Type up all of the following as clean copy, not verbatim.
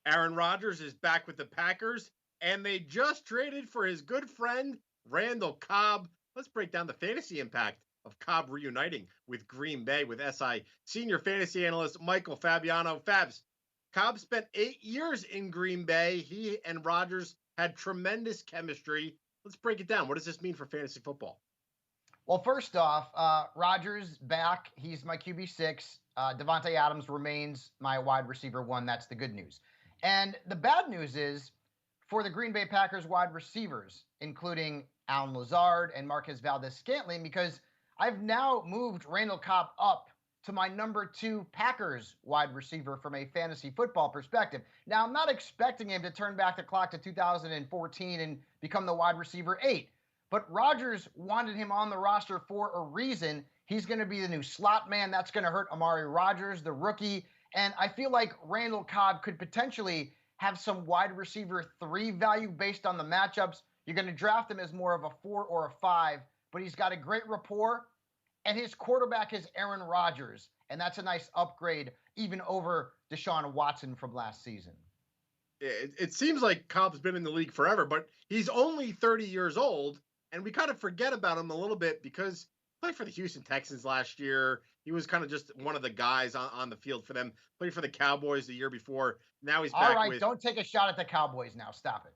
Aaron Rodgers is back with the Packers, and they just traded for his good friend, Randall Cobb. Let's break down the fantasy impact of Cobb reuniting with Green Bay with SI senior fantasy analyst Michael Fabiano. Fabs, Cobb spent 8 years in Green Bay. He and Rodgers had tremendous chemistry. Let's break it down. What does this mean for fantasy football? Well, first off, Rodgers back. He's my QB6. Devontae Adams remains my wide receiver one. That's the good news. And the bad news is for the Green Bay Packers wide receivers, including Alan Lazard and Marquez Valdez-Scantling, because I've now moved Randall Cobb up to my number 2 Packers wide receiver from a fantasy football perspective. Now, I'm not expecting him to turn back the clock to 2014 and become the wide receiver 8. But Rodgers wanted him on the roster for a reason. He's going to be the new slot man. That's going to hurt Amari Rodgers, the rookie. And I feel like Randall Cobb could potentially have some wide receiver 3 value based on the matchups. You're going to draft him as more of a 4 or a 5, but he's got a great rapport. And his quarterback is Aaron Rodgers. And that's a nice upgrade even over Deshaun Watson from last season. It seems like Cobb's been in the league forever, but he's only 30 years old. And we kind of forget about him a little bit because he played for the Houston Texans last year. He was kind of just one of the guys on the field for them. Played for the Cowboys the year before. Now he's back. All right, don't take a shot at the Cowboys now. Stop it.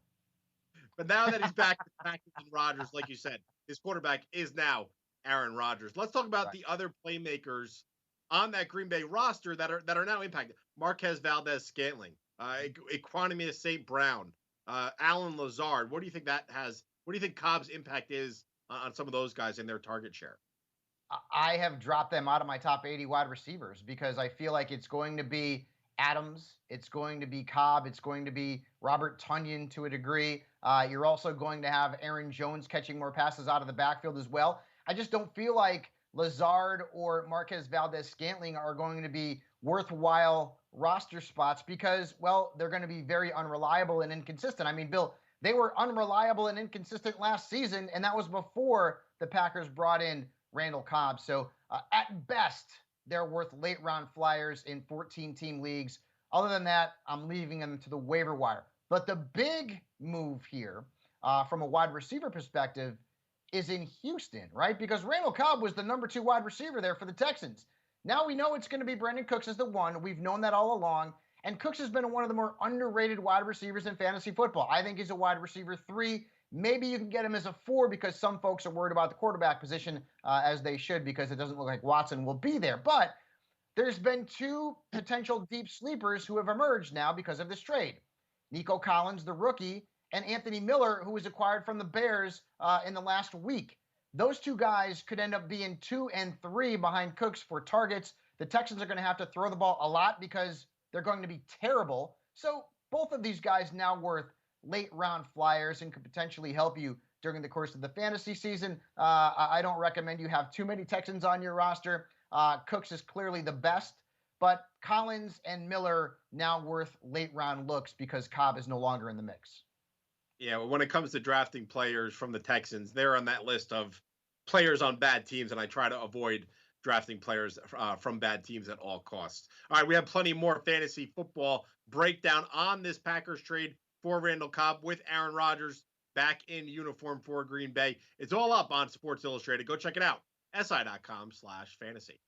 But now that he's back with Packers and Rodgers, like you said, his quarterback is now Aaron Rodgers. Let's talk about the other playmakers on that Green Bay roster that are now impacted. Marquez Valdez-Scantling, Equanimous St. Brown, Alan Lazard. What do you think that has? What do you think Cobb's impact is on some of those guys in their target share? I have dropped them out of my top 80 wide receivers because I feel like it's going to be Adams, it's going to be Cobb, it's going to be Robert Tonyan to a degree. You're also going to have Aaron Jones catching more passes out of the backfield as well. I just don't feel like Lazard or Marquez Valdez-Scantling are going to be worthwhile roster spots because, well, they're going to be very unreliable and inconsistent. I mean, Bill, they were unreliable and inconsistent last season, and that was before the Packers brought in Randall Cobb. So at best, they're worth late-round flyers in 14-team leagues. Other than that, I'm leaving them to the waiver wire. But the big move here from a wide receiver perspective is in Houston, right? Because Randall Cobb was the number 2 wide receiver there for the Texans. Now we know it's going to be Brandon Cooks as the 1. We've known that all along. And Cooks has been one of the more underrated wide receivers in fantasy football. I think he's a wide receiver 3. Maybe you can get him as a 4 because some folks are worried about the quarterback position, as they should, because it doesn't look like Watson will be there. But there's been 2 potential deep sleepers who have emerged now because of this trade. Nico Collins, the rookie, and Anthony Miller, who was acquired from the Bears in the last week. Those 2 guys could end up being 2 and 3 behind Cooks for targets. The Texans are going to have to throw the ball a lot because they're going to be terrible. So both of these guys now worth late-round flyers and could potentially help you during the course of the fantasy season. I don't recommend you have too many Texans on your roster. Cooks is clearly the best, but Collins and Miller now worth late-round looks because Cobb is no longer in the mix. Yeah, well, when it comes to drafting players from the Texans, they're on that list of players on bad teams, and I try to avoid drafting players from bad teams at all costs. All right, we have plenty more fantasy football breakdown on this Packers trade for Randall Cobb with Aaron Rodgers back in uniform for Green Bay. It's all up on Sports Illustrated. Go check it out, si.com/fantasy.